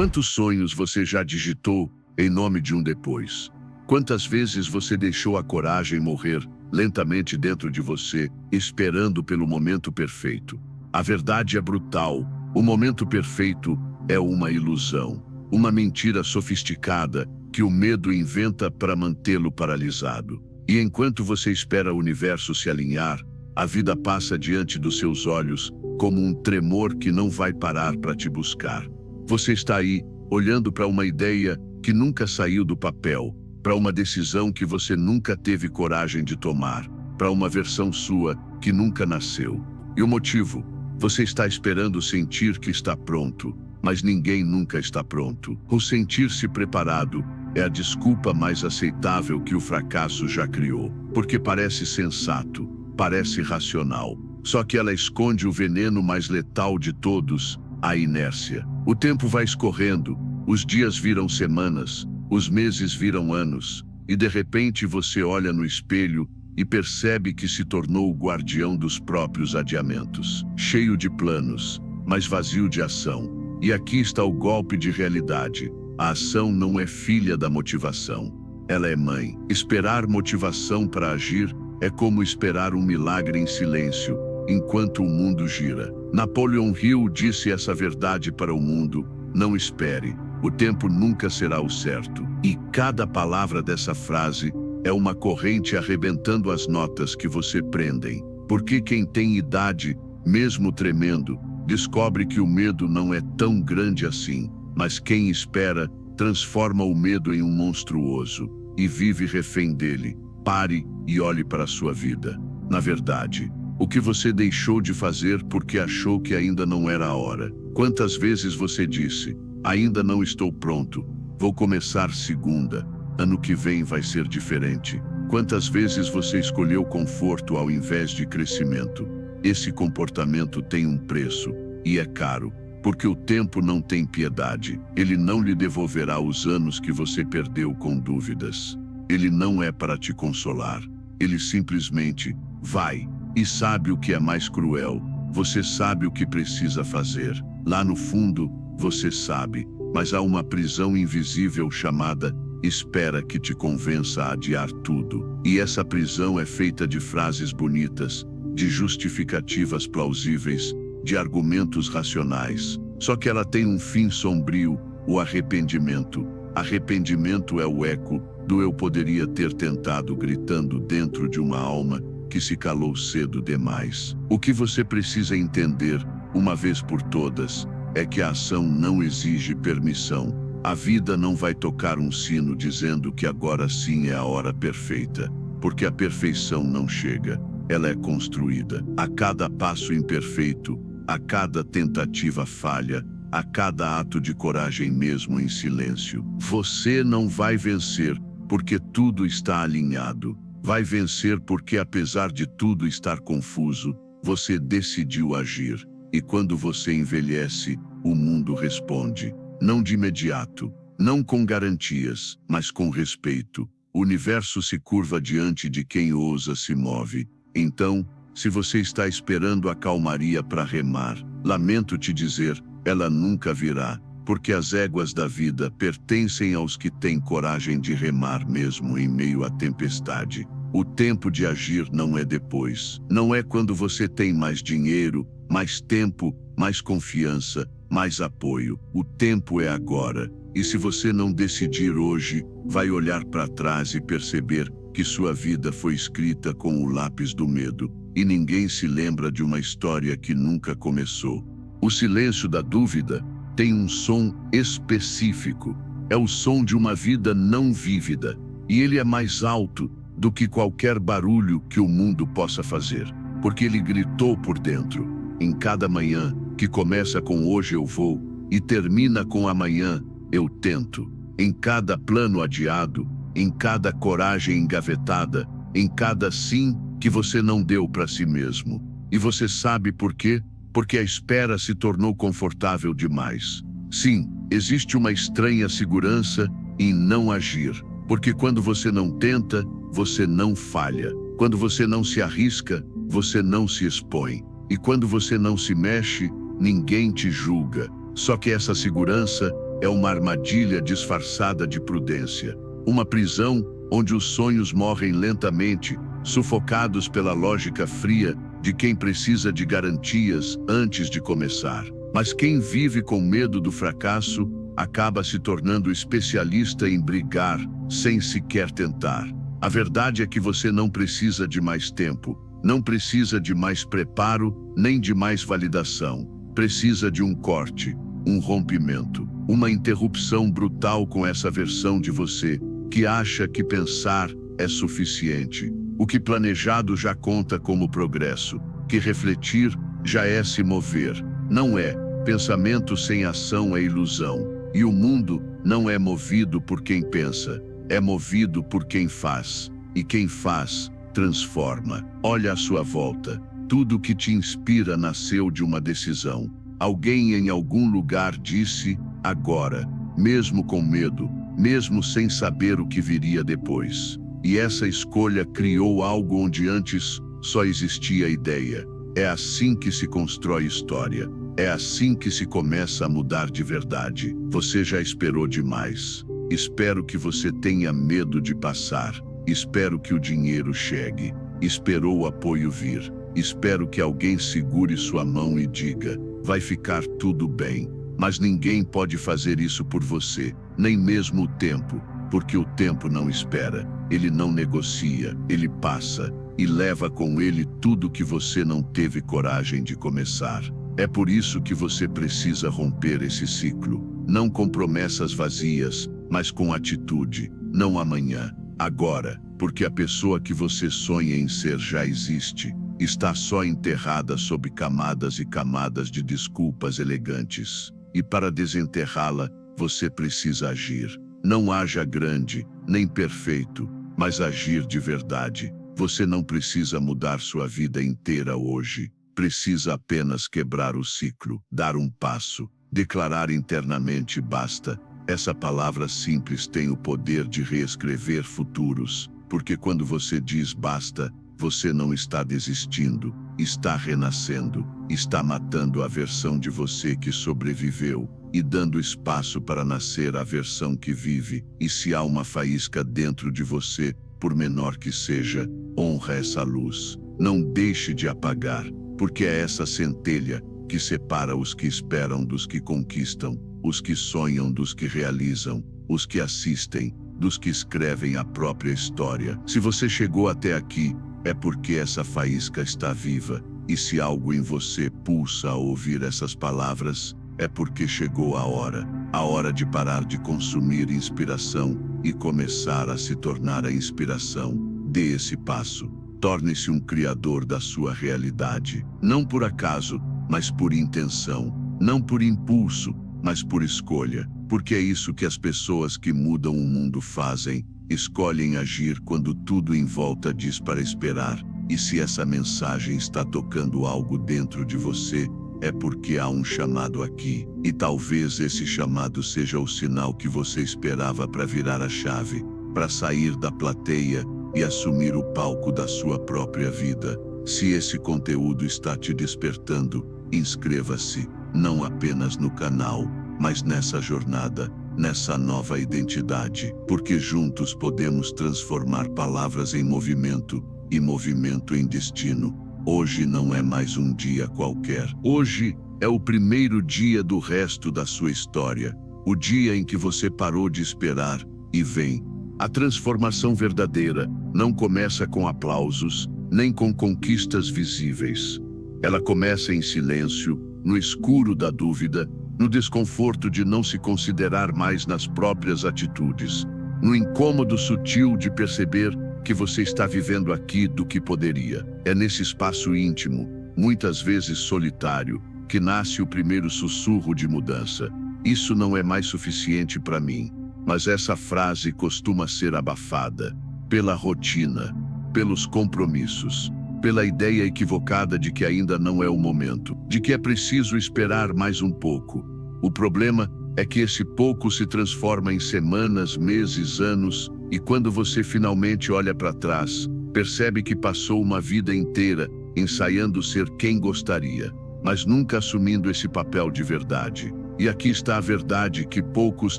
Quantos sonhos você já digitou em nome de um depois? Quantas vezes você deixou a coragem morrer lentamente dentro de você, esperando pelo momento perfeito? A verdade é brutal. O momento perfeito é uma ilusão, uma mentira sofisticada que o medo inventa para mantê-lo paralisado. E enquanto você espera o universo se alinhar, a vida passa diante dos seus olhos como um tremor que não vai parar para te buscar. Você está aí, olhando para uma ideia que nunca saiu do papel, para uma decisão que você nunca teve coragem de tomar, para uma versão sua que nunca nasceu. E o motivo? Você está esperando sentir que está pronto, mas ninguém nunca está pronto. O sentir-se preparado é a desculpa mais aceitável que o fracasso já criou, porque parece sensato, parece racional, só que ela esconde o veneno mais letal de todos, a inércia. O tempo vai escorrendo, os dias viram semanas, os meses viram anos, e de repente você olha no espelho e percebe que se tornou o guardião dos próprios adiamentos. Cheio de planos, mas vazio de ação. E aqui está o golpe de realidade. A ação não é filha da motivação, ela é mãe. Esperar motivação para agir é como esperar um milagre em silêncio, enquanto o mundo gira. Napoleon Hill disse essa verdade para o mundo: não espere, o tempo nunca será o certo. E cada palavra dessa frase é uma corrente arrebentando as notas que você prendem. Porque quem tem idade, mesmo tremendo, descobre que o medo não é tão grande assim, mas quem espera transforma o medo em um monstruoso e vive refém dele. Pare e olhe para a sua vida. Na verdade, o que você deixou de fazer porque achou que ainda não era a hora? Quantas vezes você disse: ainda não estou pronto, vou começar segunda, ano que vem vai ser diferente? Quantas vezes você escolheu conforto ao invés de crescimento? Esse comportamento tem um preço, e é caro, porque o tempo não tem piedade. Ele não lhe devolverá os anos que você perdeu com dúvidas. Ele não é para te consolar, ele simplesmente vai. E sabe o que é mais cruel? Você sabe o que precisa fazer. Lá no fundo, você sabe, mas há uma prisão invisível chamada espera que te convença a adiar tudo. E essa prisão é feita de frases bonitas, de justificativas plausíveis, de argumentos racionais. Só que ela tem um fim sombrio, o arrependimento. Arrependimento é o eco do eu poderia ter tentado, gritando dentro de uma alma que se calou cedo demais. O que você precisa entender, uma vez por todas, é que a ação não exige permissão. A vida não vai tocar um sino dizendo que agora sim é a hora perfeita, porque a perfeição não chega, ela é construída. A cada passo imperfeito, a cada tentativa falha, a cada ato de coragem mesmo em silêncio. Você não vai vencer porque tudo está alinhado. Vai vencer porque, apesar de tudo estar confuso, você decidiu agir. E quando você envelhece, o mundo responde. Não de imediato, não com garantias, mas com respeito. O universo se curva diante de quem ousa se move. Então, se você está esperando a calmaria para remar, lamento te dizer, ela nunca virá, porque as éguas da vida pertencem aos que têm coragem de remar mesmo em meio à tempestade. O tempo de agir não é depois. Não é quando você tem mais dinheiro, mais tempo, mais confiança, mais apoio. O tempo é agora. E se você não decidir hoje, vai olhar para trás e perceber que sua vida foi escrita com o lápis do medo. E ninguém se lembra de uma história que nunca começou. O silêncio da dúvida tem um som específico. É o som de uma vida não vívida. E ele é mais alto do que qualquer barulho que o mundo possa fazer. Porque ele gritou por dentro. Em cada manhã, que começa com hoje eu vou, e termina com amanhã eu tento. Em cada plano adiado, em cada coragem engavetada, em cada sim que você não deu para si mesmo. E você sabe por quê? Porque a espera se tornou confortável demais. Sim, existe uma estranha segurança em não agir. Porque quando você não tenta, você não falha. Quando você não se arrisca, você não se expõe. E quando você não se mexe, ninguém te julga. Só que essa segurança é uma armadilha disfarçada de prudência. Uma prisão onde os sonhos morrem lentamente, sufocados pela lógica fria de quem precisa de garantias antes de começar. Mas quem vive com medo do fracasso acaba se tornando especialista em brigar sem sequer tentar. A verdade é que você não precisa de mais tempo, não precisa de mais preparo, nem de mais validação. Precisa de um corte, um rompimento, uma interrupção brutal com essa versão de você que acha que pensar é suficiente. O que planejado já conta como progresso, que refletir já é se mover. Não é. Pensamento sem ação é ilusão. E o mundo não é movido por quem pensa, é movido por quem faz. E quem faz, transforma. Olha à sua volta. Tudo que te inspira nasceu de uma decisão. Alguém em algum lugar disse, agora, mesmo com medo, mesmo sem saber o que viria depois. E essa escolha criou algo onde antes só existia ideia. É assim que se constrói história. É assim que se começa a mudar de verdade. Você já esperou demais. Espero que você tenha medo de passar. Espero que o dinheiro chegue. Esperou o apoio vir. Espero que alguém segure sua mão e diga, vai ficar tudo bem. Mas ninguém pode fazer isso por você, nem mesmo o tempo, porque o tempo não espera, ele não negocia, ele passa e leva com ele tudo que você não teve coragem de começar. É por isso que você precisa romper esse ciclo, não com promessas vazias, mas com atitude, não amanhã, agora, porque a pessoa que você sonha em ser já existe. Está só enterrada sob camadas e camadas de desculpas elegantes. E para desenterrá-la, você precisa agir. Não haja grande, nem perfeito, mas agir de verdade. Você não precisa mudar sua vida inteira hoje. Precisa apenas quebrar o ciclo, dar um passo, declarar internamente basta. Essa palavra simples tem o poder de reescrever futuros, porque quando você diz basta, você não está desistindo, está renascendo, está matando a versão de você que sobreviveu e dando espaço para nascer a versão que vive. E se há uma faísca dentro de você, por menor que seja, honra essa luz. Não deixe de apagar, porque é essa centelha que separa os que esperam dos que conquistam, os que sonham dos que realizam, os que assistem dos que escrevem a própria história. Se você chegou até aqui, é porque essa faísca está viva, e se algo em você pulsa ao ouvir essas palavras, é porque chegou a hora de parar de consumir inspiração e começar a se tornar a inspiração. Dê esse passo, torne-se um criador da sua realidade, não por acaso, mas por intenção, não por impulso, mas por escolha, porque é isso que as pessoas que mudam o mundo fazem. Escolhem agir quando tudo em volta diz para esperar. E se essa mensagem está tocando algo dentro de você, é porque há um chamado aqui. E talvez esse chamado seja o sinal que você esperava para virar a chave, para sair da plateia e assumir o palco da sua própria vida. Se esse conteúdo está te despertando, inscreva-se, não apenas no canal, mas nessa jornada, nessa nova identidade, porque juntos podemos transformar palavras em movimento e movimento em destino. Hoje não é mais um dia qualquer. Hoje é o primeiro dia do resto da sua história, o dia em que você parou de esperar e vem. A transformação verdadeira não começa com aplausos, nem com conquistas visíveis. Ela começa em silêncio, no escuro da dúvida, no desconforto de não se considerar mais nas próprias atitudes, no incômodo sutil de perceber que você está vivendo aqui do que poderia. É nesse espaço íntimo, muitas vezes solitário, que nasce o primeiro sussurro de mudança. Isso não é mais suficiente para mim. Mas essa frase costuma ser abafada pela rotina, pelos compromissos, pela ideia equivocada de que ainda não é o momento, de que é preciso esperar mais um pouco. O problema é que esse pouco se transforma em semanas, meses, anos, e quando você finalmente olha para trás, percebe que passou uma vida inteira ensaiando ser quem gostaria, mas nunca assumindo esse papel de verdade. E aqui está a verdade que poucos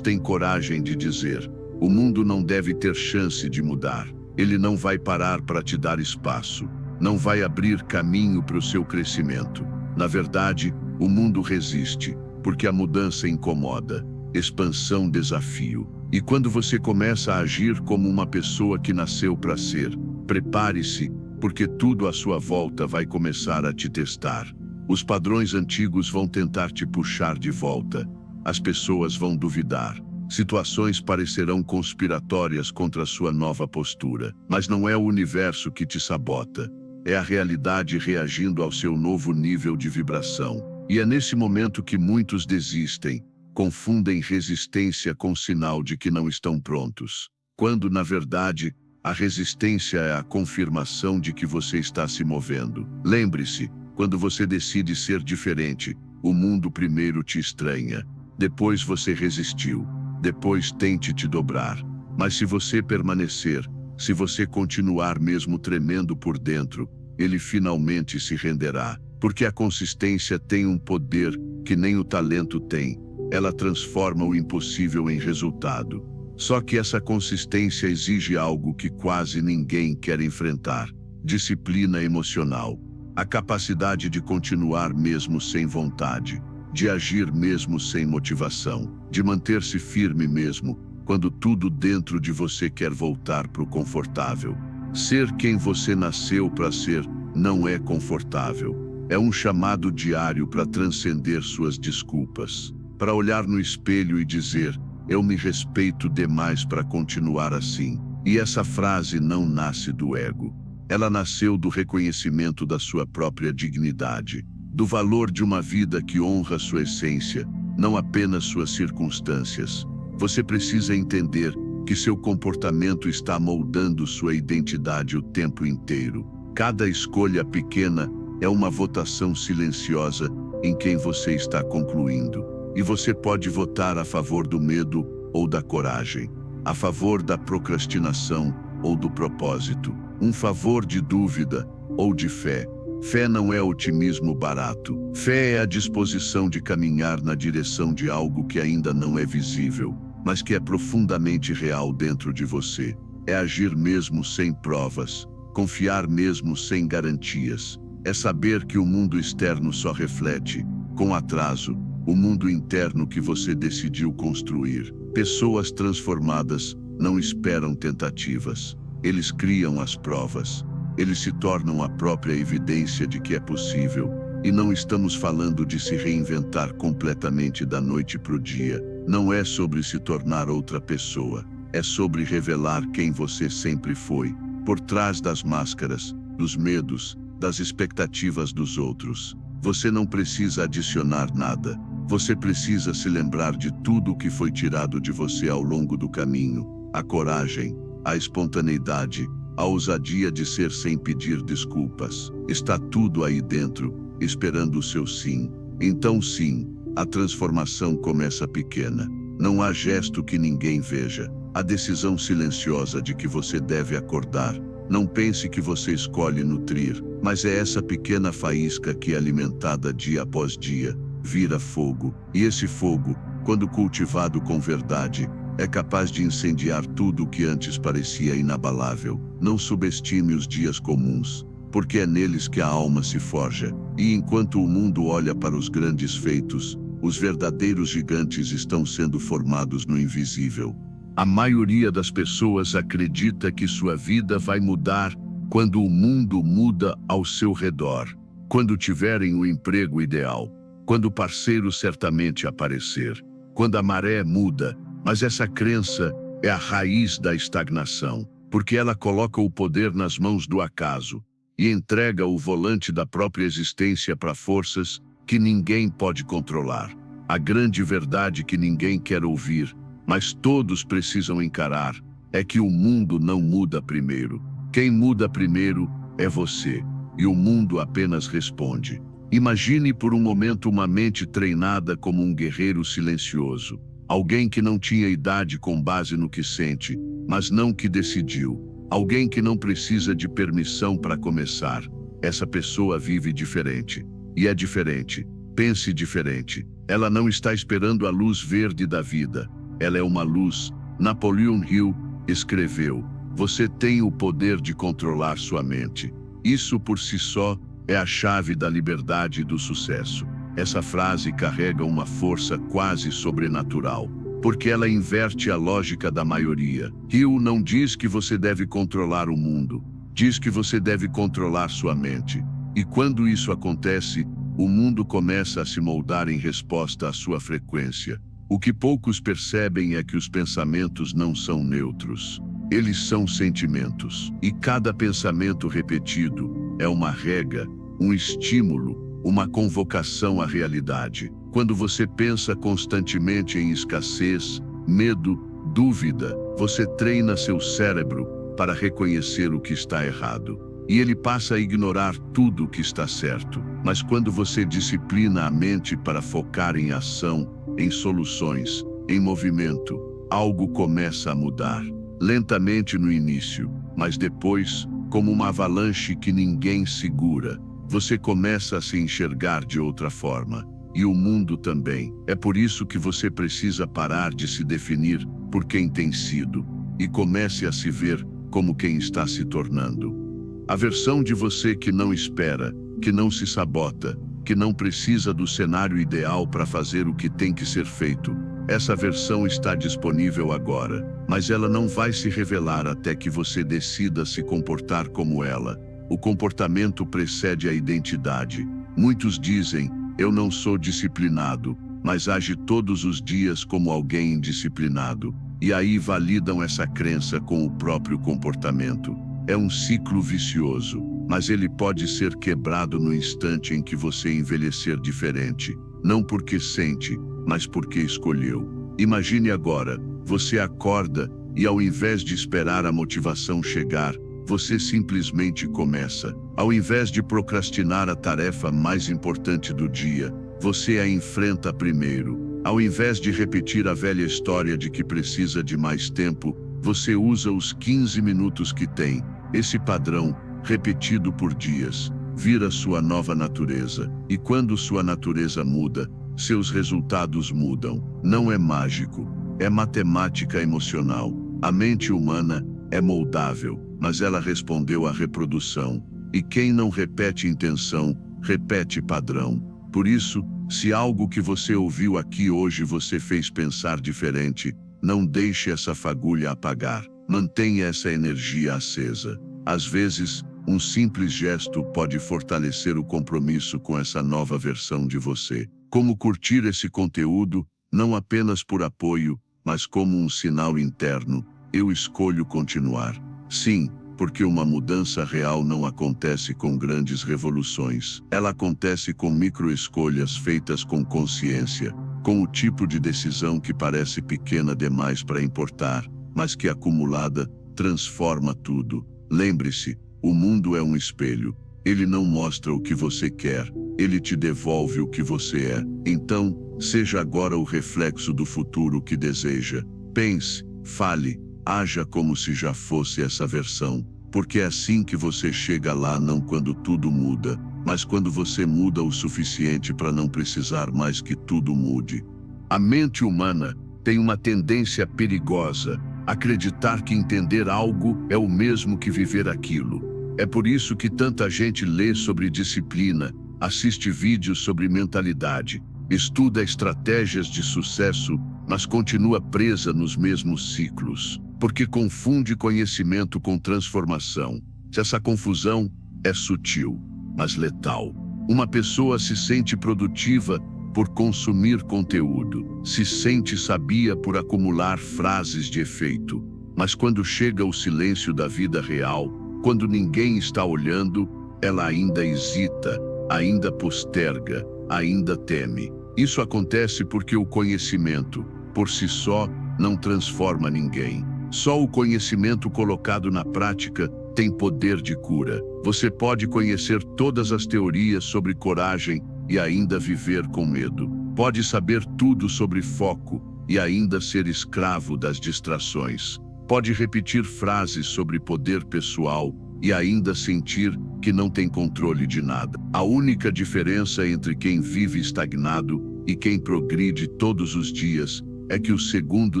têm coragem de dizer. O mundo não deve ter chance de mudar. Ele não vai parar para te dar espaço. Não vai abrir caminho para o seu crescimento. Na verdade, o mundo resiste, porque a mudança incomoda. Expansão, desafio. E quando você começa a agir como uma pessoa que nasceu para ser, prepare-se, porque tudo à sua volta vai começar a te testar. Os padrões antigos vão tentar te puxar de volta. As pessoas vão duvidar. Situações parecerão conspiratórias contra a sua nova postura. Mas não é o universo que te sabota. É a realidade reagindo ao seu novo nível de vibração. E é nesse momento que muitos desistem, confundem resistência com sinal de que não estão prontos. Quando, na verdade, a resistência é a confirmação de que você está se movendo. Lembre-se, quando você decide ser diferente, o mundo primeiro te estranha. Depois você resistiu. Depois tente te dobrar. Mas se você permanecer, se você continuar mesmo tremendo por dentro, ele finalmente se renderá. Porque a consistência tem um poder que nem o talento tem. Ela transforma o impossível em resultado. Só que essa consistência exige algo que quase ninguém quer enfrentar: disciplina emocional. A capacidade de continuar mesmo sem vontade, de agir mesmo sem motivação, de manter-se firme mesmo quando tudo dentro de você quer voltar para o confortável. Ser quem você nasceu para ser não é confortável. É um chamado diário para transcender suas desculpas, para olhar no espelho e dizer: eu me respeito demais para continuar assim. E essa frase não nasce do ego. Ela nasceu do reconhecimento da sua própria dignidade, do valor de uma vida que honra sua essência, não apenas suas circunstâncias. Você precisa entender que seu comportamento está moldando sua identidade o tempo inteiro. Cada escolha pequena é uma votação silenciosa em quem você está concluindo. E você pode votar a favor do medo ou da coragem, a favor da procrastinação ou do propósito, um favor de dúvida ou de fé. Fé não é otimismo barato. Fé é a disposição de caminhar na direção de algo que ainda não é visível, mas que é profundamente real dentro de você. É agir mesmo sem provas, confiar mesmo sem garantias. É saber que o mundo externo só reflete, com atraso, o mundo interno que você decidiu construir. Pessoas transformadas não esperam tentativas. Eles criam as provas. Eles se tornam a própria evidência de que é possível. E não estamos falando de se reinventar completamente da noite para o dia. Não é sobre se tornar outra pessoa. É sobre revelar quem você sempre foi, por trás das máscaras, dos medos, das expectativas dos outros. Você não precisa adicionar nada. Você precisa se lembrar de tudo o que foi tirado de você ao longo do caminho. A coragem, a espontaneidade, a ousadia de ser sem pedir desculpas. Está tudo aí dentro, esperando o seu sim. Então sim, a transformação começa pequena. Não há gesto que ninguém veja. A decisão silenciosa de que você deve acordar. Não pense que você escolhe nutrir, mas é essa pequena faísca que, alimentada dia após dia, vira fogo. E esse fogo, quando cultivado com verdade, é capaz de incendiar tudo o que antes parecia inabalável. Não subestime os dias comuns, porque é neles que a alma se forja. E enquanto o mundo olha para os grandes feitos, os verdadeiros gigantes estão sendo formados no invisível. A maioria das pessoas acredita que sua vida vai mudar quando o mundo muda ao seu redor, quando tiverem o emprego ideal, quando o parceiro certamente aparecer, quando a maré muda. Mas essa crença é a raiz da estagnação, porque ela coloca o poder nas mãos do acaso e entrega o volante da própria existência para forças que ninguém pode controlar. A grande verdade que ninguém quer ouvir, mas todos precisam encarar, é que o mundo não muda primeiro. Quem muda primeiro é você, e o mundo apenas responde. Imagine por um momento uma mente treinada como um guerreiro silencioso. Alguém que não tinha idade com base no que sente, mas não que decidiu. Alguém que não precisa de permissão para começar. Essa pessoa vive diferente. E é diferente. Pense diferente. Ela não está esperando a luz verde da vida. Ela é uma luz. Napoleon Hill escreveu: você tem o poder de controlar sua mente. Isso por si só é a chave da liberdade e do sucesso. Essa frase carrega uma força quase sobrenatural, porque ela inverte a lógica da maioria. Hill não diz que você deve controlar o mundo, diz que você deve controlar sua mente. E quando isso acontece, o mundo começa a se moldar em resposta à sua frequência. O que poucos percebem é que os pensamentos não são neutros. Eles são sentimentos. E cada pensamento repetido é uma rega, um estímulo, uma convocação à realidade. Quando você pensa constantemente em escassez, medo, dúvida, você treina seu cérebro para reconhecer o que está errado. E ele passa a ignorar tudo o que está certo. Mas quando você disciplina a mente para focar em ação, em soluções, em movimento, algo começa a mudar. Lentamente no início, mas depois, como uma avalanche que ninguém segura, você começa a se enxergar de outra forma. E o mundo também. É por isso que você precisa parar de se definir por quem tem sido e comece a se ver como quem está se tornando. A versão de você que não espera, que não se sabota, que não precisa do cenário ideal para fazer o que tem que ser feito. Essa versão está disponível agora, mas ela não vai se revelar até que você decida se comportar como ela. O comportamento precede a identidade. Muitos dizem: eu não sou disciplinado, mas age todos os dias como alguém indisciplinado. E aí validam essa crença com o próprio comportamento. É um ciclo vicioso, mas ele pode ser quebrado no instante em que você envelhecer diferente. Não porque sente, mas porque escolheu. Imagine agora, você acorda e ao invés de esperar a motivação chegar, você simplesmente começa. Ao invés de procrastinar a tarefa mais importante do dia, você a enfrenta primeiro. Ao invés de repetir a velha história de que precisa de mais tempo, você usa os 15 minutos que tem. Esse padrão, repetido por dias, vira sua nova natureza. E quando sua natureza muda, seus resultados mudam. Não é mágico, é matemática emocional. A mente humana é moldável, mas ela respondeu à reprodução. E quem não repete intenção, repete padrão. Por isso, se algo que você ouviu aqui hoje você fez pensar diferente, não deixe essa fagulha apagar. Mantenha essa energia acesa. Às vezes, um simples gesto pode fortalecer o compromisso com essa nova versão de você. Como curtir esse conteúdo, não apenas por apoio, mas como um sinal interno. Eu escolho continuar. Sim, porque uma mudança real não acontece com grandes revoluções. Ela acontece com microescolhas feitas com consciência, com o tipo de decisão que parece pequena demais para importar, mas que acumulada transforma tudo. Lembre-se, o mundo é um espelho. Ele não mostra o que você quer, ele te devolve o que você é. Então, seja agora o reflexo do futuro que deseja. Pense, fale, haja como se já fosse essa versão, porque é assim que você chega lá, não quando tudo muda, mas quando você muda o suficiente para não precisar mais que tudo mude. A mente humana tem uma tendência perigosa: acreditar que entender algo é o mesmo que viver aquilo. É por isso que tanta gente lê sobre disciplina, assiste vídeos sobre mentalidade, estuda estratégias de sucesso, mas continua presa nos mesmos ciclos, porque confunde conhecimento com transformação. Essa confusão é sutil, mas letal. Uma pessoa se sente produtiva por consumir conteúdo, se sente sabia por acumular frases de efeito. Mas quando chega o silêncio da vida real, quando ninguém está olhando, ela ainda hesita, ainda posterga, ainda teme. Isso acontece porque o conhecimento, por si só, não transforma ninguém. Só o conhecimento colocado na prática tem poder de cura. Você pode conhecer todas as teorias sobre coragem e ainda viver com medo. Pode saber tudo sobre foco e ainda ser escravo das distrações. Pode repetir frases sobre poder pessoal e ainda sentir que não tem controle de nada. A única diferença entre quem vive estagnado e quem progride todos os dias é que o segundo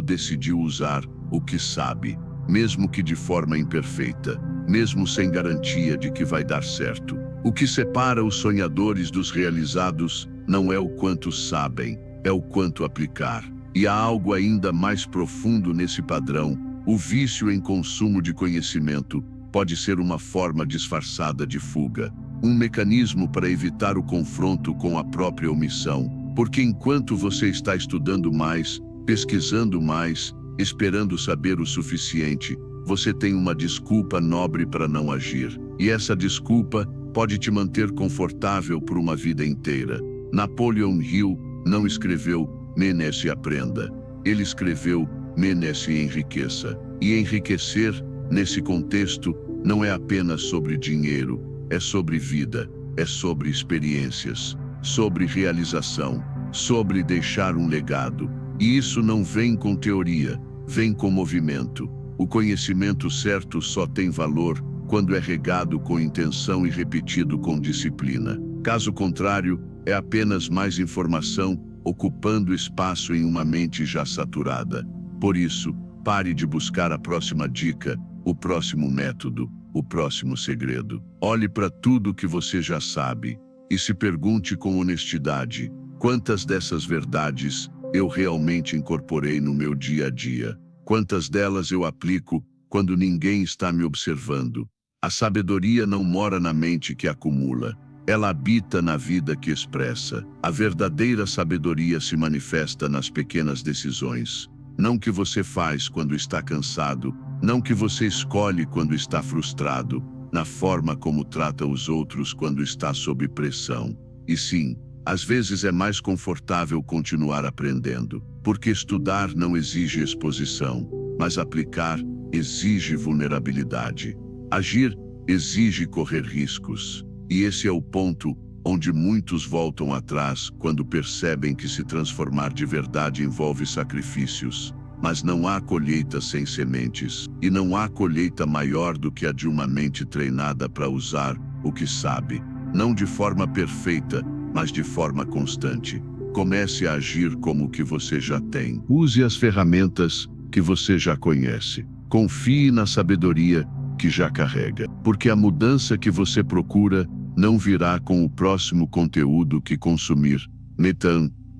decidiu usar o que sabe, mesmo que de forma imperfeita, mesmo sem garantia de que vai dar certo. O que separa os sonhadores dos realizados não é o quanto sabem, é o quanto aplicar. E há algo ainda mais profundo nesse padrão. O vício em consumo de conhecimento pode ser uma forma disfarçada de fuga, um mecanismo para evitar o confronto com a própria omissão, porque enquanto você está estudando mais, pesquisando mais, esperando saber o suficiente, você tem uma desculpa nobre para não agir. E essa desculpa pode te manter confortável por uma vida inteira. Napoleon Hill não escreveu "Menece e aprenda". Ele escreveu "Menece e enriqueça". E enriquecer, nesse contexto, não é apenas sobre dinheiro, é sobre vida, é sobre experiências, sobre realização, sobre deixar um legado. E isso não vem com teoria, vem com movimento. O conhecimento certo só tem valor quando é regado com intenção e repetido com disciplina. Caso contrário, é apenas mais informação ocupando espaço em uma mente já saturada. Por isso, pare de buscar a próxima dica, o próximo método, o próximo segredo. Olhe para tudo que você já sabe e se pergunte com honestidade: quantas dessas verdades eu realmente incorporei no meu dia a dia? Quantas delas eu aplico quando ninguém está me observando? A sabedoria não mora na mente que acumula, ela habita na vida que expressa. A verdadeira sabedoria se manifesta nas pequenas decisões. Não que você faz quando está cansado, não que você escolhe quando está frustrado, na forma como trata os outros quando está sob pressão. E sim, às vezes é mais confortável continuar aprendendo, porque estudar não exige exposição, mas aplicar exige vulnerabilidade. Agir exige correr riscos. E esse é o ponto onde muitos voltam atrás quando percebem que se transformar de verdade envolve sacrifícios. Mas não há colheita sem sementes, e não há colheita maior do que a de uma mente treinada para usar o que sabe, não de forma perfeita, mas de forma constante. Comece a agir como o que você já tem. Use as ferramentas que você já conhece. Confie na sabedoria que já carrega, porque a mudança que você procura não virá com o próximo conteúdo que consumir,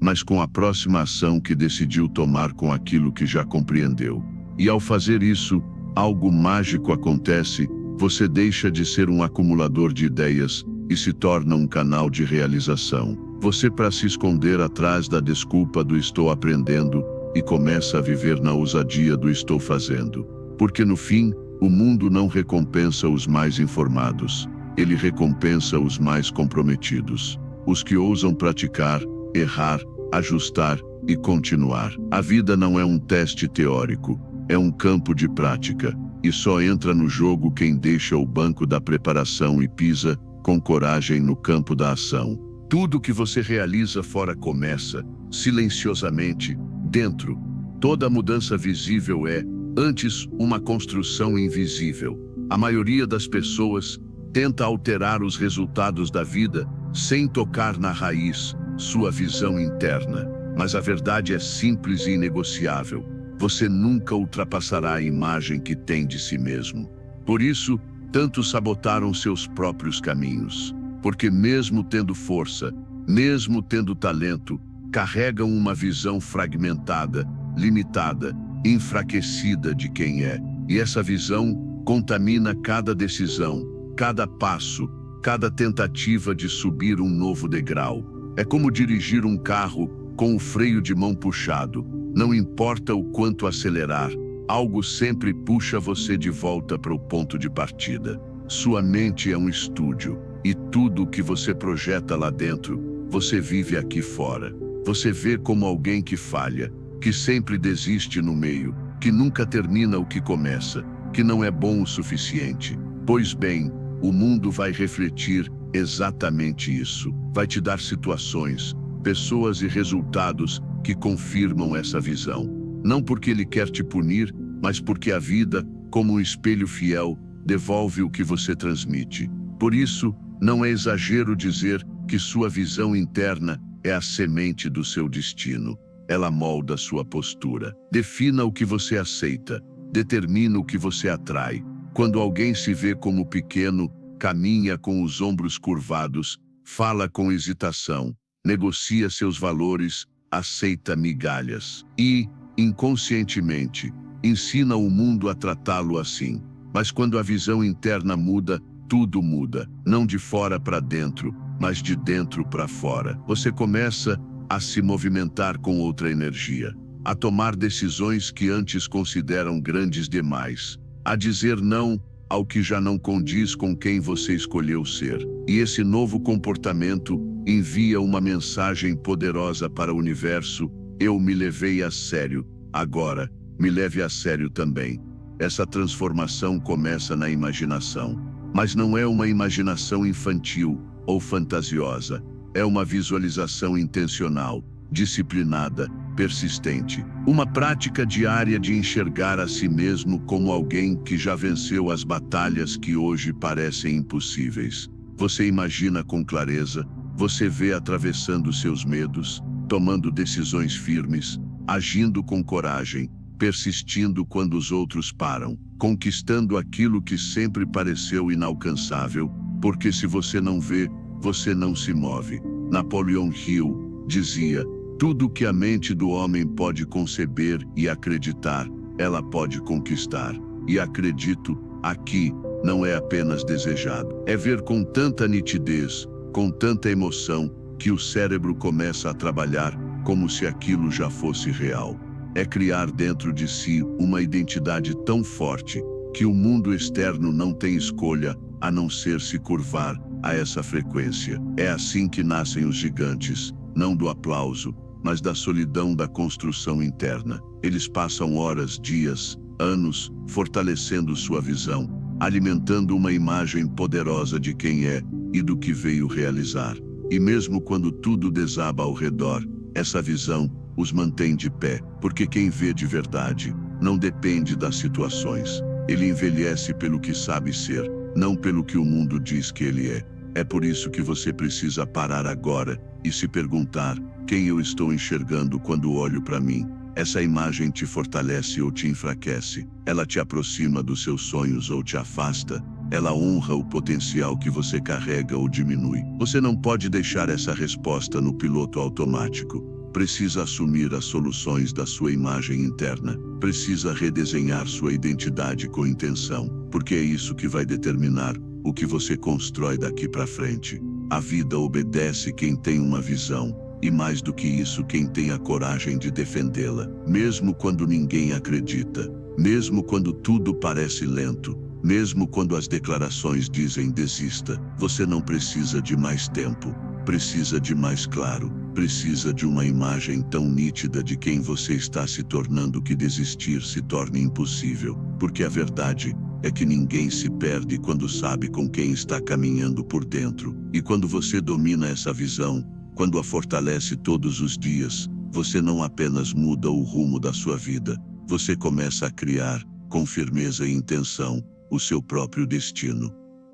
mas com a próxima ação que decidiu tomar com aquilo que já compreendeu. E ao fazer isso, algo mágico acontece. Você deixa de ser um acumulador de ideias e se torna um canal de realização. Você para se esconder atrás da desculpa do "estou aprendendo" e começa a viver na ousadia do "estou fazendo". Porque no fim, o mundo não recompensa os mais informados, ele recompensa os mais comprometidos, os que ousam praticar, errar, ajustar e continuar. A vida não é um teste teórico, é um campo de prática, e só entra no jogo quem deixa o banco da preparação e pisa com coragem no campo da ação. Tudo que você realiza fora começa, silenciosamente, dentro. Toda mudança visível é, antes, uma construção invisível. A maioria das pessoas tenta alterar os resultados da vida sem tocar na raiz, sua visão interna. Mas a verdade é simples e inegociável. Você nunca ultrapassará a imagem que tem de si mesmo. Por isso, tantos sabotaram seus próprios caminhos. Porque mesmo tendo força, mesmo tendo talento, carregam uma visão fragmentada, limitada, enfraquecida de quem é. E essa visão contamina cada decisão, cada passo, cada tentativa de subir um novo degrau. É como dirigir um carro com o freio de mão puxado. Não importa o quanto acelerar, algo sempre puxa você de volta para o ponto de partida. Sua mente é um estúdio, e tudo o que você projeta lá dentro, você vive aqui fora. Você vê como alguém que falha, que sempre desiste no meio, que nunca termina o que começa, que não é bom o suficiente. Pois bem, o mundo vai refletir exatamente isso. Vai te dar situações, pessoas e resultados que confirmam essa visão. Não porque ele quer te punir, mas porque a vida, como um espelho fiel, devolve o que você transmite. Por isso, não é exagero dizer que sua visão interna é a semente do seu destino. Ela molda sua postura. Defina o que você aceita. Determina o que você atrai. Quando alguém se vê como pequeno, caminha com os ombros curvados, fala com hesitação, negocia seus valores, aceita migalhas e, inconscientemente, ensina o mundo a tratá-lo assim. Mas quando a visão interna muda, tudo muda. Não de fora para dentro, mas de dentro para fora. Você começa a se movimentar com outra energia, a tomar decisões que antes consideram grandes demais, a dizer não ao que já não condiz com quem você escolheu ser. E esse novo comportamento envia uma mensagem poderosa para o universo: eu me levei a sério, agora me leve a sério também. Essa transformação começa na imaginação, mas não é uma imaginação infantil ou fantasiosa. É uma visualização intencional, disciplinada, persistente. Uma prática diária de enxergar a si mesmo como alguém que já venceu as batalhas que hoje parecem impossíveis. Você imagina com clareza, você vê atravessando seus medos, tomando decisões firmes, agindo com coragem, persistindo quando os outros param, conquistando aquilo que sempre pareceu inalcançável, porque se você não vê, você não se move. Napoleon Hill dizia: tudo que a mente do homem pode conceber e acreditar, ela pode conquistar. E acredito, aqui, não é apenas desejado. É ver com tanta nitidez, com tanta emoção, que o cérebro começa a trabalhar como se aquilo já fosse real. É criar dentro de si uma identidade tão forte que o mundo externo não tem escolha a não ser se curvar a essa frequência. É assim que nascem os gigantes, não do aplauso, mas da solidão da construção interna. Eles passam horas, dias, anos, fortalecendo sua visão, alimentando uma imagem poderosa de quem é e do que veio realizar. E mesmo quando tudo desaba ao redor, essa visão os mantém de pé, porque quem vê de verdade não depende das situações. Ele envelhece pelo que sabe ser, não pelo que o mundo diz que ele é. É por isso que você precisa parar agora e se perguntar: quem eu estou enxergando quando olho para mim? Essa imagem te fortalece ou te enfraquece? Ela te aproxima dos seus sonhos ou te afasta? Ela honra o potencial que você carrega ou diminui? Você não pode deixar essa resposta no piloto automático. Precisa assumir as soluções da sua imagem interna. Precisa redesenhar sua identidade com intenção, porque é isso que vai determinar o que você constrói daqui para frente. A vida obedece quem tem uma visão, e mais do que isso, quem tem a coragem de defendê-la, mesmo quando ninguém acredita, mesmo quando tudo parece lento, mesmo quando as declarações dizem desista. Você não precisa de mais tempo, precisa de mais claro, precisa de uma imagem tão nítida de quem você está se tornando que desistir se torne impossível, porque a verdade é que ninguém se perde quando sabe com quem está caminhando por dentro. E quando você domina essa visão, quando a fortalece todos os dias, você não apenas muda o rumo da sua vida, você começa a criar, com firmeza e intenção, o seu próprio destino.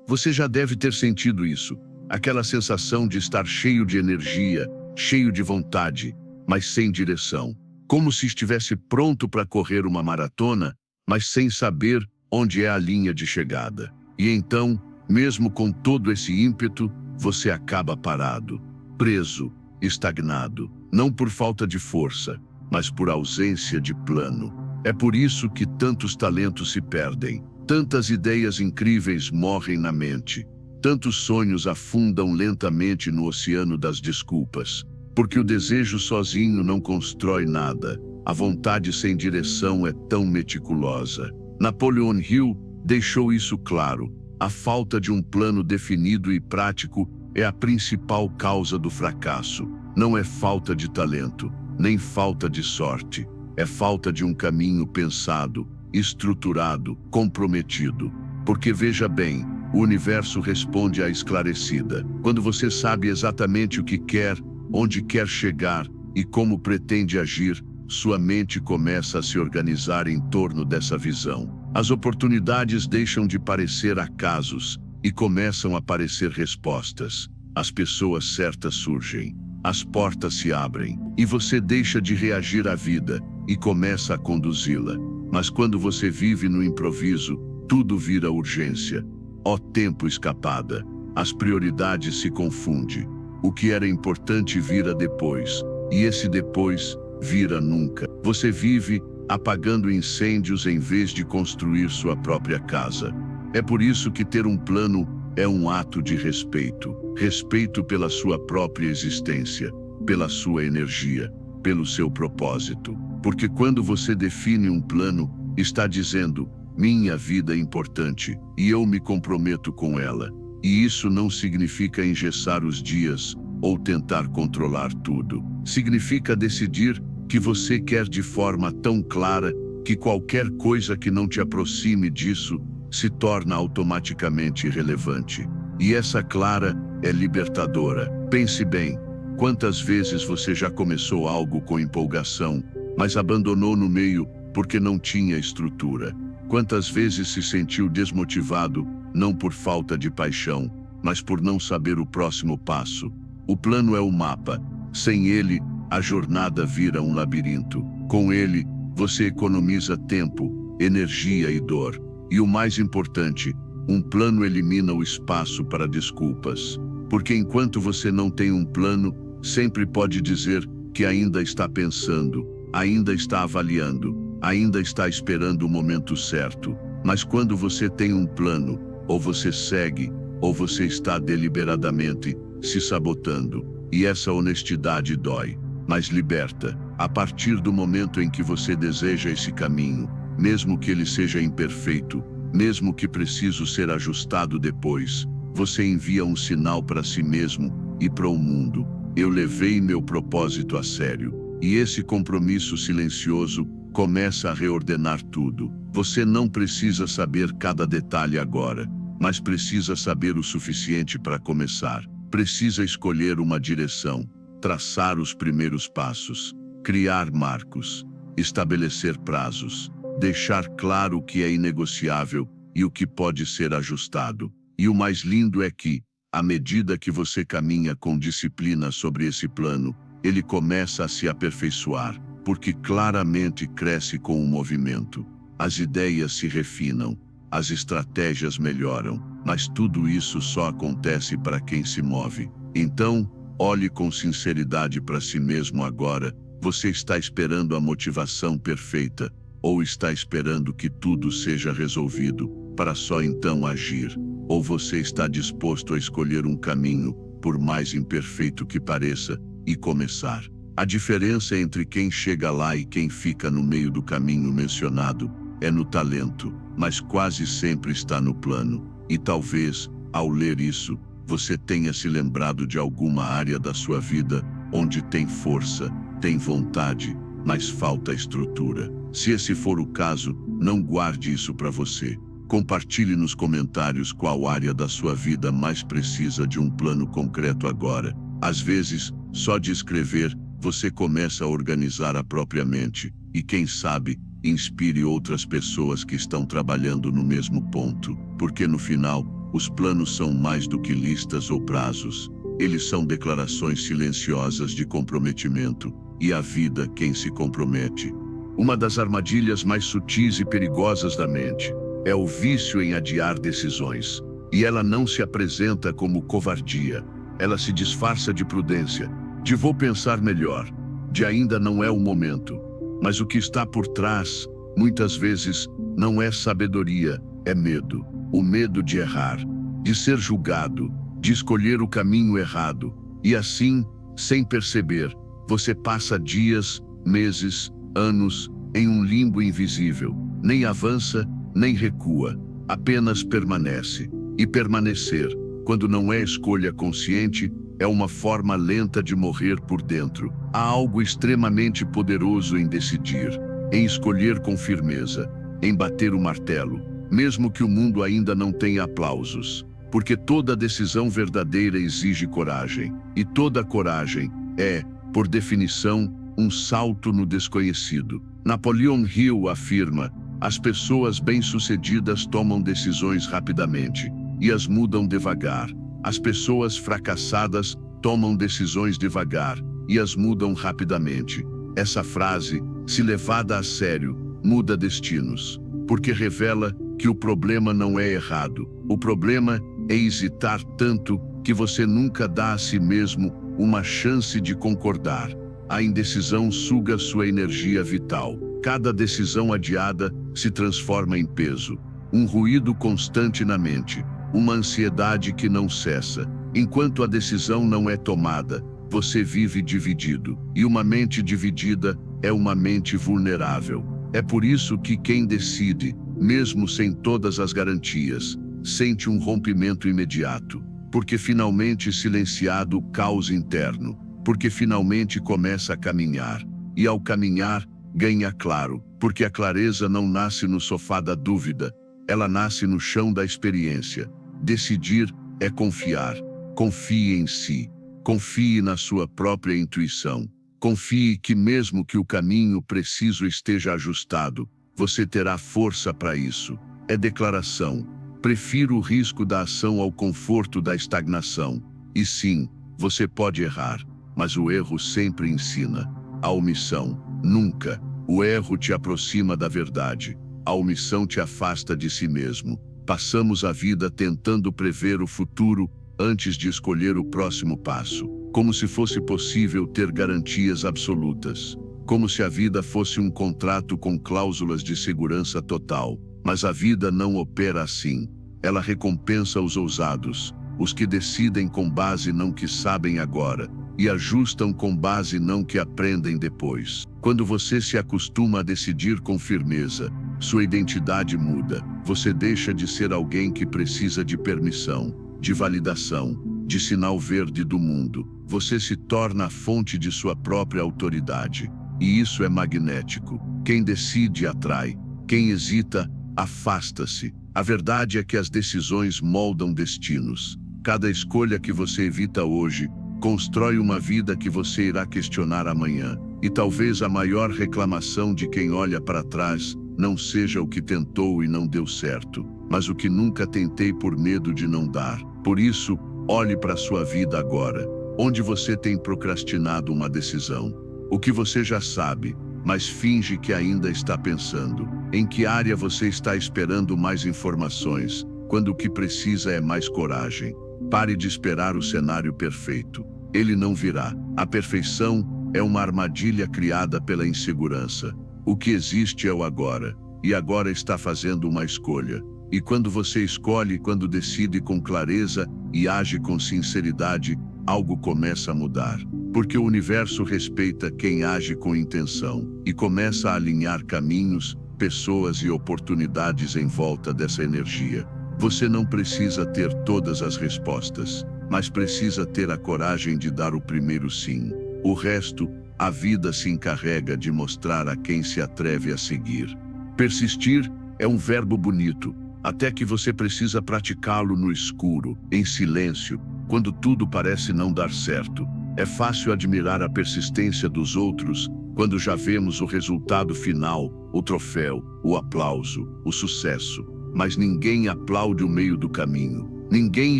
Você já deve ter sentido isso, aquela sensação de estar cheio de energia, cheio de vontade, mas sem direção. Como se estivesse pronto para correr uma maratona, mas sem saber onde é a linha de chegada. E então, mesmo com todo esse ímpeto, você acaba parado, preso, estagnado, não por falta de força, mas por ausência de plano. É por isso que tantos talentos se perdem, tantas ideias incríveis morrem na mente, tantos sonhos afundam lentamente no oceano das desculpas, porque o desejo sozinho não constrói nada, a vontade sem direção é tão meticulosa. Napoleon Hill deixou isso claro: a falta de um plano definido e prático é a principal causa do fracasso. Não é falta de talento, nem falta de sorte. É falta de um caminho pensado, estruturado, comprometido. Porque veja bem, o universo responde à esclarecida. Quando você sabe exatamente o que quer, onde quer chegar e como pretende agir, sua mente começa a se organizar em torno dessa visão. As oportunidades deixam de parecer acasos e começam a parecer respostas. As pessoas certas surgem. as portas se abrem, e você deixa de reagir à vida e começa a conduzi-la. Mas quando você vive no improviso, tudo vira urgência. Ó tempo escapada, as prioridades se confundem. O que era importante vira depois, e esse depois vira nunca. Você vive apagando incêndios em vez de construir sua própria casa. É por isso que ter um plano é um ato de respeito. Respeito pela sua própria existência, pela sua energia, pelo seu propósito. Porque quando você define um plano, está dizendo: minha vida é importante e eu me comprometo com ela. E isso não significa engessar os dias ou tentar controlar tudo. Significa decidir que você quer de forma tão clara que qualquer coisa que não te aproxime disso se torna automaticamente irrelevante. E essa clara é libertadora. Pense bem, quantas vezes você já começou algo com empolgação, mas abandonou no meio porque não tinha estrutura? Quantas vezes se sentiu desmotivado, não por falta de paixão, mas por não saber o próximo passo? O plano é o mapa. Sem ele, a jornada vira um labirinto. Com ele, você economiza tempo, energia e dor. E o mais importante, um plano elimina o espaço para desculpas. Porque enquanto você não tem um plano, sempre pode dizer que ainda está pensando, ainda está avaliando, ainda está esperando o momento certo. Mas quando você tem um plano, ou você segue, ou você está deliberadamente se sabotando. E essa honestidade dói, mas liberta. A partir do momento em que você deseja esse caminho, mesmo que ele seja imperfeito, mesmo que preciso ser ajustado depois, você envia um sinal para si mesmo e para o mundo: eu levei meu propósito a sério. E esse compromisso silencioso começa a reordenar tudo. Você não precisa saber cada detalhe agora, mas precisa saber o suficiente para começar. Precisa escolher uma direção, traçar os primeiros passos, criar marcos, estabelecer prazos, deixar claro o que é inegociável e o que pode ser ajustado. E o mais lindo é que, à medida que você caminha com disciplina sobre esse plano, ele começa a se aperfeiçoar, porque claramente cresce com o movimento. As ideias se refinam, as estratégias melhoram, mas tudo isso só acontece para quem se move. Então, olhe com sinceridade para si mesmo agora. Você está esperando a motivação perfeita, ou está esperando que tudo seja resolvido, para só então agir? Ou você está disposto a escolher um caminho, por mais imperfeito que pareça, e começar? A diferença entre quem chega lá e quem fica no meio do caminho mencionado é no talento, mas quase sempre está no plano. E talvez, ao ler isso, você tenha se lembrado de alguma área da sua vida onde tem força, tem vontade, mas falta estrutura. Se esse for o caso, não guarde isso para você. Compartilhe nos comentários qual área da sua vida mais precisa de um plano concreto agora. Às vezes, só de escrever, você começa a organizar a própria mente, e quem sabe, inspire outras pessoas que estão trabalhando no mesmo ponto. Porque no final, os planos são mais do que listas ou prazos. Eles são declarações silenciosas de comprometimento, e a vida quem se compromete. Uma das armadilhas mais sutis e perigosas da mente é o vício em adiar decisões. E ela não se apresenta como covardia. Ela se disfarça de prudência, de vou pensar melhor, de ainda não é o momento. Mas o que está por trás, muitas vezes, não é sabedoria, é medo. O medo de errar, de ser julgado, de escolher o caminho errado. E assim, sem perceber, você passa dias, meses, anos, em um limbo invisível. Nem avança, nem recua, apenas permanece. E permanecer, quando não é escolha consciente, é uma forma lenta de morrer por dentro. Há algo extremamente poderoso em decidir, em escolher com firmeza, em bater o martelo, mesmo que o mundo ainda não tenha aplausos. Porque toda decisão verdadeira exige coragem, e toda coragem é, por definição, um salto no desconhecido. Napoleon Hill afirma: as pessoas bem-sucedidas tomam decisões rapidamente, e as mudam devagar. As pessoas fracassadas tomam decisões devagar e as mudam rapidamente. Essa frase, se levada a sério, muda destinos, porque revela que o problema não é errado. O problema é hesitar tanto que você nunca dá a si mesmo uma chance de concordar. A indecisão suga sua energia vital. Cada decisão adiada se transforma em peso, um ruído constante na mente, uma ansiedade que não cessa. Enquanto a decisão não é tomada, você vive dividido, e uma mente dividida é uma mente vulnerável. É por isso que quem decide, mesmo sem todas as garantias, sente um rompimento imediato, porque finalmente silenciado o caos interno, porque finalmente começa a caminhar, e ao caminhar, ganha claro, porque a clareza não nasce no sofá da dúvida, ela nasce no chão da experiência. Decidir é confiar. Confie em si. Confie na sua própria intuição. Confie que mesmo que o caminho preciso esteja ajustado, você terá força para isso. É declaração. Prefiro o risco da ação ao conforto da estagnação. E sim, você pode errar, mas o erro sempre ensina. A omissão, nunca. O erro te aproxima da verdade. A omissão te afasta de si mesmo. Passamos a vida tentando prever o futuro antes de escolher o próximo passo, como se fosse possível ter garantias absolutas, como se a vida fosse um contrato com cláusulas de segurança total. Mas a vida não opera assim. Ela recompensa os ousados, os que decidem com base não que sabem agora, e ajustam com base não que aprendem depois. Quando você se acostuma a decidir com firmeza, sua identidade muda. Você deixa de ser alguém que precisa de permissão, de validação, de sinal verde do mundo. Você se torna a fonte de sua própria autoridade. E isso é magnético. Quem decide atrai. Quem hesita, afasta-se. A verdade é que as decisões moldam destinos. Cada escolha que você evita hoje constrói uma vida que você irá questionar amanhã. E talvez a maior reclamação de quem olha para trás não seja o que tentou e não deu certo, mas o que nunca tentei por medo de não dar. Por isso, olhe para sua vida agora. Onde você tem procrastinado uma decisão? O que você já sabe, mas finge que ainda está pensando? Em que área você está esperando mais informações, quando o que precisa é mais coragem? Pare de esperar o cenário perfeito. Ele não virá. A perfeição é uma armadilha criada pela insegurança. O que existe é o agora, e agora está fazendo uma escolha. E quando você escolhe, quando decide com clareza e age com sinceridade, algo começa a mudar. Porque o universo respeita quem age com intenção, e começa a alinhar caminhos, pessoas e oportunidades em volta dessa energia. Você não precisa ter todas as respostas, mas precisa ter a coragem de dar o primeiro sim. O resto, a vida se encarrega de mostrar a quem se atreve a seguir. Persistir é um verbo bonito, até que você precisa praticá-lo no escuro, em silêncio, quando tudo parece não dar certo. É fácil admirar a persistência dos outros quando já vemos o resultado final, o troféu, o aplauso, o sucesso. Mas ninguém aplaude o meio do caminho. Ninguém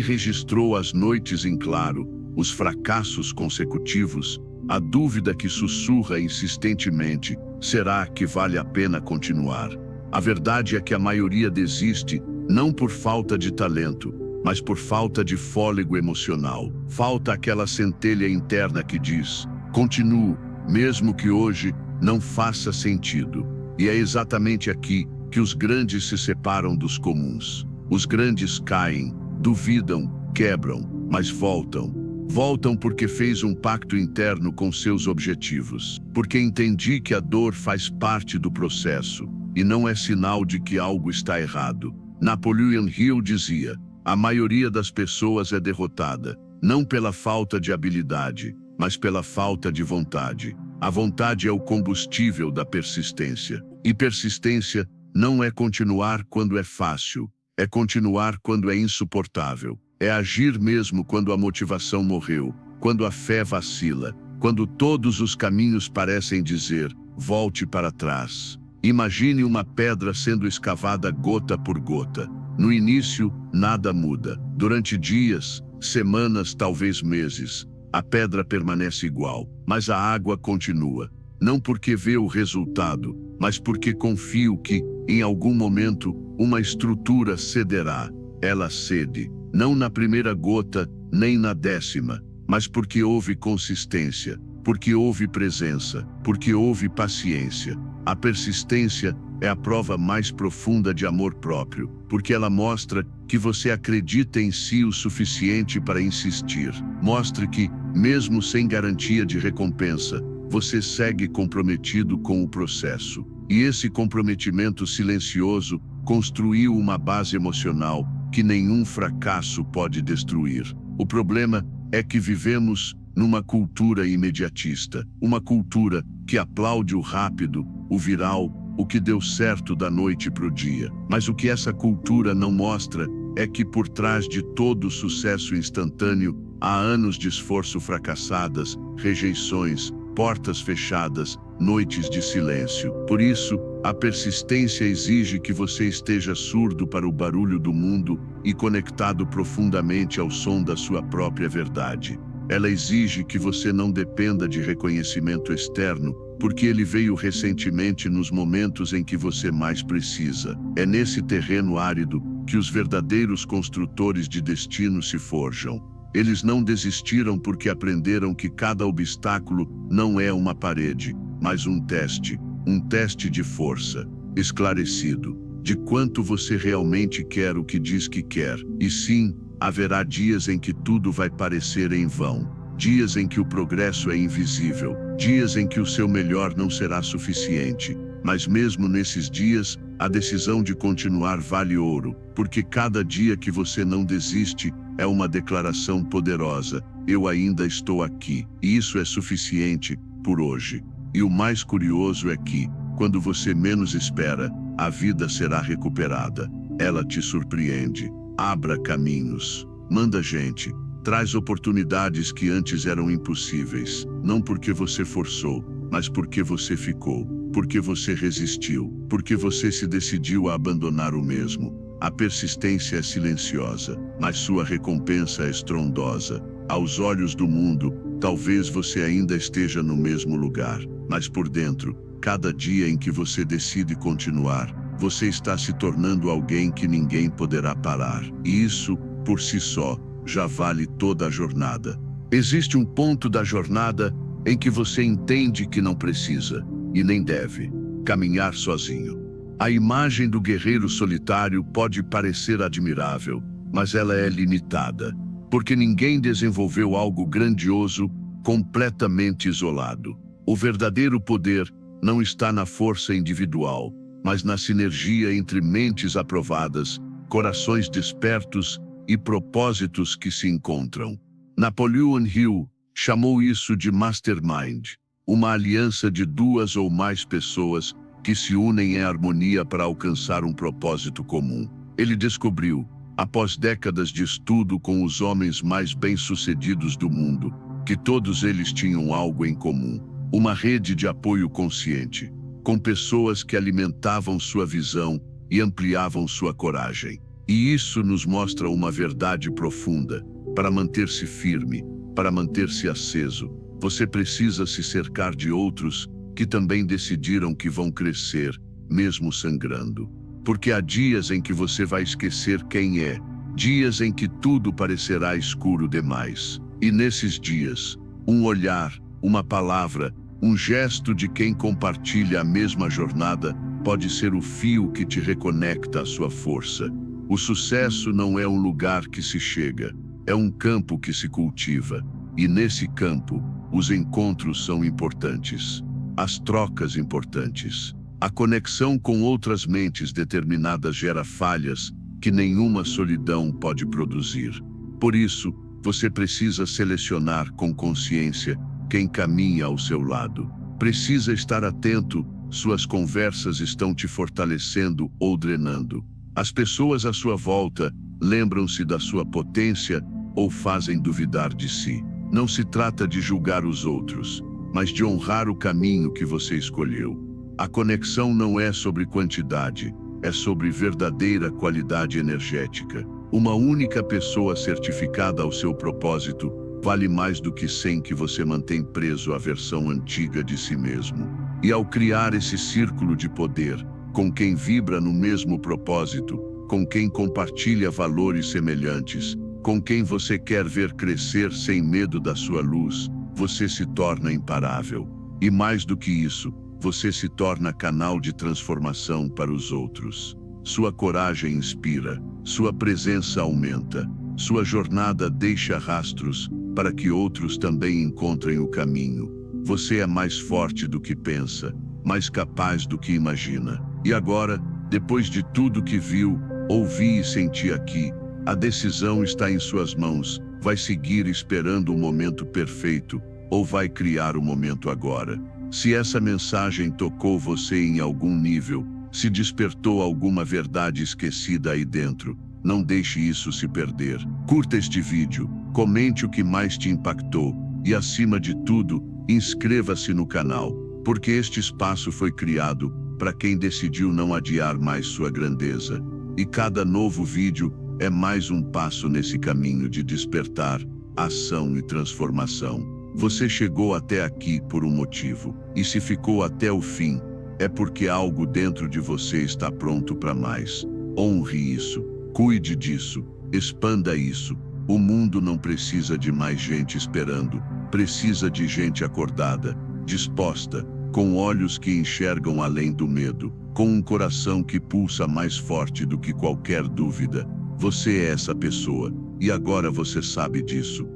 registrou as noites em claro, os fracassos consecutivos, a dúvida que sussurra insistentemente: será que vale a pena continuar? A verdade é que a maioria desiste, não por falta de talento, mas por falta de fôlego emocional. Falta aquela centelha interna que diz: continuo, mesmo que hoje não faça sentido. E é exatamente aqui que os grandes se separam dos comuns. Os grandes caem, duvidam, quebram, mas voltam. Voltam porque fez um pacto interno com seus objetivos. Porque entendi que a dor faz parte do processo e não é sinal de que algo está errado. Napoleon Hill dizia: a maioria das pessoas é derrotada, não pela falta de habilidade, mas pela falta de vontade. A vontade é o combustível da persistência. E persistência não é continuar quando é fácil, é continuar quando é insuportável. É agir mesmo quando a motivação morreu, quando a fé vacila, quando todos os caminhos parecem dizer: volte para trás. Imagine uma pedra sendo escavada gota por gota. No início, nada muda. Durante dias, semanas, talvez meses, A pedra permanece igual, mas a água continua. Não porque vê o resultado, mas porque confio que, em algum momento, uma estrutura cederá. Ela cede, não na primeira gota, nem na 10ª, mas porque houve consistência, porque houve presença, porque houve paciência. A persistência é a prova mais profunda de amor próprio, porque ela mostra que você acredita em si o suficiente para insistir. Mostre que, mesmo sem garantia de recompensa, você segue comprometido com o processo. E esse comprometimento silencioso construiu uma base emocional que nenhum fracasso pode destruir. O problema é que vivemos numa cultura imediatista, uma cultura que aplaude o rápido, o viral, o que deu certo da noite para o dia. Mas o que essa cultura não mostra é que por trás de todo sucesso instantâneo há anos de esforço fracassadas, rejeições, portas fechadas, noites de silêncio. Por isso, a persistência exige que você esteja surdo para o barulho do mundo e conectado profundamente ao som da sua própria verdade. Ela exige que você não dependa de reconhecimento externo, porque ele veio recentemente nos momentos em que você mais precisa. É nesse terreno árido que os verdadeiros construtores de destino se forjam. Eles não desistiram porque aprenderam que cada obstáculo não é uma parede, mas um teste de força, esclarecido, de quanto você realmente quer o que diz que quer. E sim, haverá dias em que tudo vai parecer em vão, dias em que o progresso é invisível, dias em que o seu melhor não será suficiente. Mas mesmo nesses dias, a decisão de continuar vale ouro, porque cada dia que você não desiste é uma declaração poderosa: eu ainda estou aqui, e isso é suficiente por hoje. E o mais curioso é que, quando você menos espera, a vida será recuperada. Ela te surpreende, abra caminhos, manda gente, traz oportunidades que antes eram impossíveis, não porque você forçou, mas porque você ficou, porque você resistiu, porque você se decidiu a abandonar o mesmo. A persistência é silenciosa, mas sua recompensa é estrondosa. Aos olhos do mundo, talvez você ainda esteja no mesmo lugar, mas por dentro, cada dia em que você decide continuar, você está se tornando alguém que ninguém poderá parar. E isso, por si só, já vale toda a jornada. Existe um ponto da jornada em que você entende que não precisa, e nem deve, caminhar sozinho. A imagem do guerreiro solitário pode parecer admirável, mas ela é limitada, porque ninguém desenvolveu algo grandioso completamente isolado. O verdadeiro poder não está na força individual, mas na sinergia entre mentes aprovadas, corações despertos e propósitos que se encontram. Napoleon Hill chamou isso de mastermind, uma aliança de duas ou mais pessoas que se unem em harmonia para alcançar um propósito comum. Ele descobriu, após décadas de estudo com os homens mais bem-sucedidos do mundo, que todos eles tinham algo em comum: uma rede de apoio consciente, com pessoas que alimentavam sua visão e ampliavam sua coragem. E isso nos mostra uma verdade profunda: para manter-se firme, para manter-se aceso, você precisa se cercar de outros que também decidiram que vão crescer, mesmo sangrando. Porque há dias em que você vai esquecer quem é, dias em que tudo parecerá escuro demais. E nesses dias, um olhar, uma palavra, um gesto de quem compartilha a mesma jornada pode ser o fio que te reconecta à sua força. O sucesso não é um lugar que se chega, é um campo que se cultiva. E nesse campo, os encontros são importantes, as trocas importantes. A conexão com outras mentes determinadas gera falhas que nenhuma solidão pode produzir. Por isso, você precisa selecionar com consciência quem caminha ao seu lado. Precisa estar atento: suas conversas estão te fortalecendo ou drenando? As pessoas à sua volta lembram-se da sua potência ou fazem duvidar de si? Não se trata de julgar os outros, mas de honrar o caminho que você escolheu. A conexão não é sobre quantidade, é sobre verdadeira qualidade energética. Uma única pessoa certificada ao seu propósito vale mais do que 100 que você mantém preso à versão antiga de si mesmo. E ao criar esse círculo de poder, com quem vibra no mesmo propósito, com quem compartilha valores semelhantes, com quem você quer ver crescer sem medo da sua luz, você se torna imparável. E mais do que isso, você se torna canal de transformação para os outros. Sua coragem inspira, sua presença aumenta, sua jornada deixa rastros para que outros também encontrem o caminho. Você é mais forte do que pensa, mais capaz do que imagina. E agora, depois de tudo que viu, ouvi e senti aqui, a decisão está em suas mãos. Vai seguir esperando o momento perfeito ou vai criar o momento agora? Se essa mensagem tocou você em algum nível, se despertou alguma verdade esquecida aí dentro, não deixe isso se perder. Curta este vídeo, comente o que mais te impactou e, acima de tudo, inscreva-se no canal, porque este espaço foi criado para quem decidiu não adiar mais sua grandeza. E cada novo vídeo é mais um passo nesse caminho de despertar, ação e transformação. Você chegou até aqui por um motivo, e se ficou até o fim, é porque algo dentro de você está pronto para mais. Honre isso, cuide disso, expanda isso. O mundo não precisa de mais gente esperando, precisa de gente acordada, disposta, com olhos que enxergam além do medo, com um coração que pulsa mais forte do que qualquer dúvida. Você é essa pessoa, e agora você sabe disso.